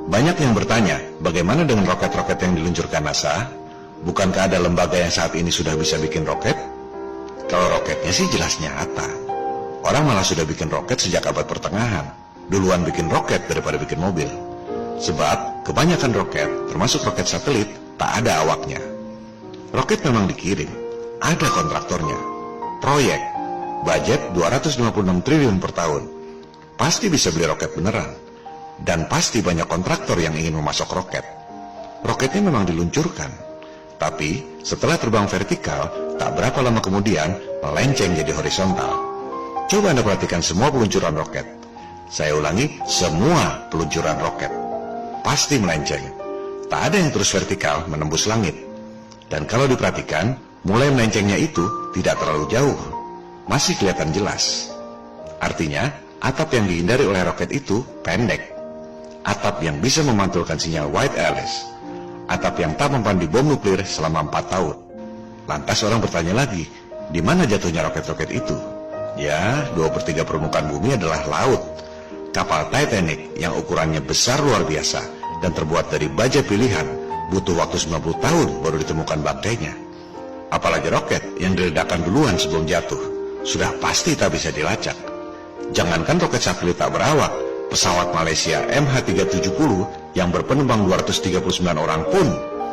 Banyak yang bertanya, bagaimana dengan roket-roket yang diluncurkan NASA? Bukankah ada lembaga yang saat ini sudah bisa bikin roket? Kalau roketnya sih jelas nyata. Orang malah sudah bikin roket sejak abad pertengahan. Duluan bikin roket daripada bikin mobil. Sebab kebanyakan roket, termasuk roket satelit, tak ada awaknya. Roket memang dikirim, ada kontraktornya. Proyek, budget 256 triliun per tahun. Pasti bisa beli roket beneran. Dan pasti banyak kontraktor yang ingin memasok roket. Roketnya memang diluncurkan, tapi setelah terbang vertikal, tak berapa lama kemudian melenceng jadi horizontal. Coba Anda perhatikan semua peluncuran roket. Saya ulangi, semua peluncuran roket pasti melenceng. Tak ada yang terus vertikal menembus langit. Dan kalau diperhatikan, mulai melencengnya itu tidak terlalu jauh, masih kelihatan jelas. Artinya, atap yang dihindari oleh roket itu pendek. Atap yang bisa memantulkan sinyal White Alice. Atap yang tak mempan di bom nuklir selama 4 tahun. Lantas orang bertanya lagi, di mana jatuhnya roket-roket itu? Ya, 2/3 permukaan bumi adalah laut. Kapal Titanic yang ukurannya besar luar biasa dan terbuat dari baja pilihan butuh waktu 90 tahun baru ditemukan bangkainya. Apalagi roket yang diledakkan duluan sebelum jatuh, sudah pasti tak bisa dilacak. Jangankan roket satelit tak berawak, pesawat Malaysia MH370 yang berpenumpang 239 orang pun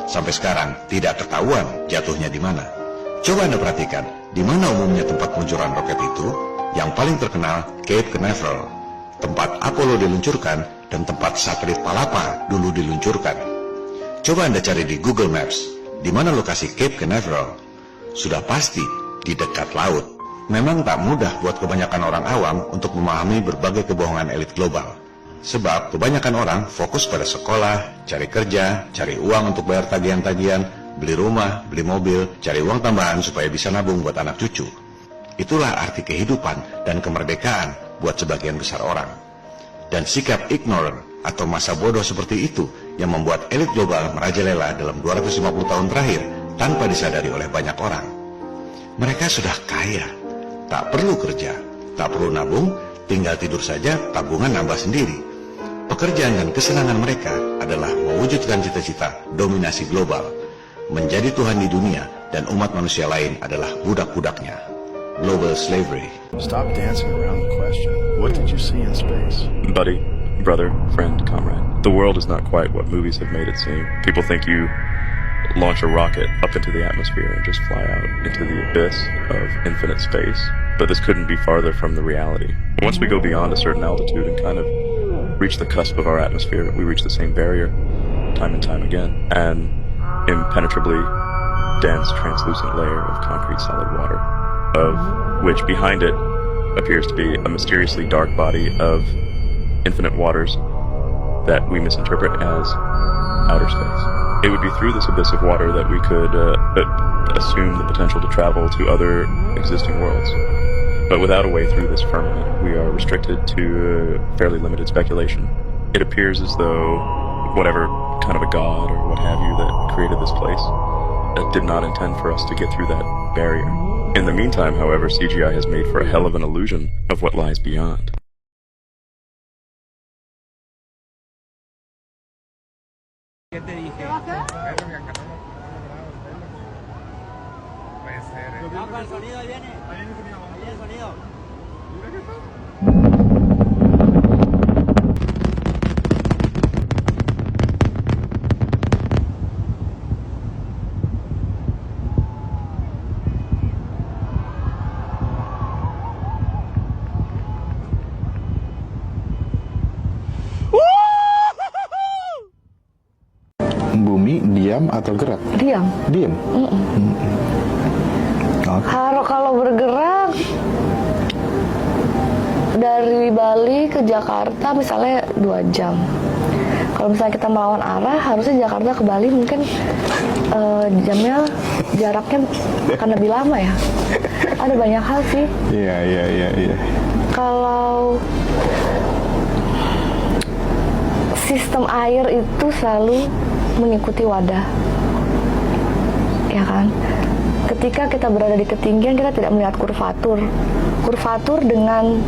sampai sekarang tidak ketahuan jatuhnya di mana. Coba Anda perhatikan, di mana umumnya tempat peluncuran roket itu? Yang paling terkenal Cape Canaveral, tempat Apollo diluncurkan dan tempat satelit Palapa dulu diluncurkan. Coba Anda cari di Google Maps, di mana lokasi Cape Canaveral? Sudah pasti di dekat laut. Memang tak mudah buat kebanyakan orang awam untuk memahami berbagai kebohongan elit global. Sebab kebanyakan orang fokus pada sekolah, cari kerja, cari uang untuk bayar tagihan-tagihan, beli rumah, beli mobil, cari uang tambahan supaya bisa nabung buat anak cucu. Itulah arti kehidupan dan kemerdekaan buat sebagian besar orang. Dan sikap ignorant atau masa bodoh seperti itu yang membuat elit global merajalela dalam 250 tahun terakhir tanpa disadari oleh banyak orang. Mereka sudah kaya, tak perlu kerja, tak perlu nabung, tinggal tidur saja, tabungan nambah sendiri. Pekerjaan dan kesenangan mereka adalah mewujudkan cita-cita dominasi global, menjadi Tuhan di dunia, dan umat manusia lain adalah budak-budaknya. Global slavery. Stop dancing around the question. What did you see in space? Buddy, brother, friend, comrade. The world is not quite what movies have made it seem. People think you launch a rocket up into the atmosphere and just fly out into the abyss of infinite space. But this couldn't be farther from the reality. Once we go beyond a certain altitude and kind of reach the cusp of our atmosphere, we reach the same barrier time and time again. An impenetrably dense, translucent layer of concrete solid water, of which behind it appears to be a mysteriously dark body of infinite waters that we misinterpret as outer space. It would be through this abyss of water that we could assume the potential to travel to other existing worlds. But without a way through this firmament, we are restricted to fairly limited speculation. It appears as though whatever kind of a god or what have you that created this place did not intend for us to get through that barrier. In the meantime, however, CGI has made for a hell of an illusion of what lies beyond. ¿Qué te dije? Puede ser. No, con el sonido ahí viene. Ahí viene el sonido. Bumi diam atau gerak? Diam. Diam. Kalau bergerak dari Bali ke Jakarta misalnya 2 jam. Kalau misalnya kita melawan arah, harusnya Jakarta ke Bali mungkin jamnya jaraknya akan lebih lama ya. Ada banyak hal sih. Iya. Kalau sistem air itu selalu mengikuti wadah, ya kan? Ketika kita berada di ketinggian, kita tidak melihat kurvatur. Kurvatur dengan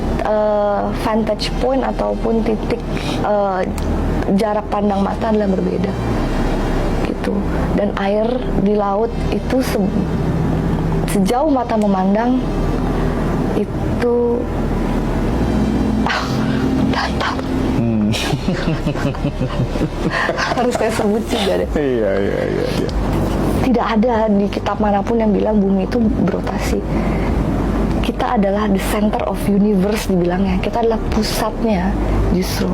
vantage point ataupun titik jarak pandang mata adalah berbeda, gitu. Dan air di laut itu sejauh mata memandang itu datar. Harus saya sebut juga deh. Iya. Tidak ada di kitab manapun yang bilang bumi itu berotasi. Kita adalah the center of universe dibilangnya. Kita adalah pusatnya justru.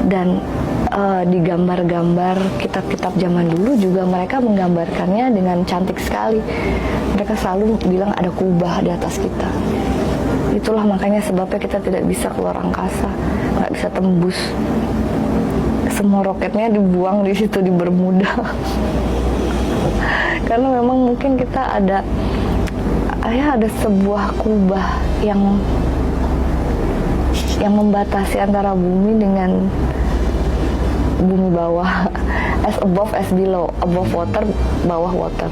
Dan di gambar-gambar kitab-kitab zaman dulu juga mereka menggambarkannya dengan cantik sekali. Mereka selalu bilang ada kubah di atas kita. Itulah makanya sebabnya kita tidak bisa keluar angkasa, nggak bisa tembus. Semua roketnya dibuang di situ di Bermuda. Karena memang mungkin kita ada sebuah kubah yang membatasi antara bumi dengan bumi bawah. As above, as below. Above water, bawah water.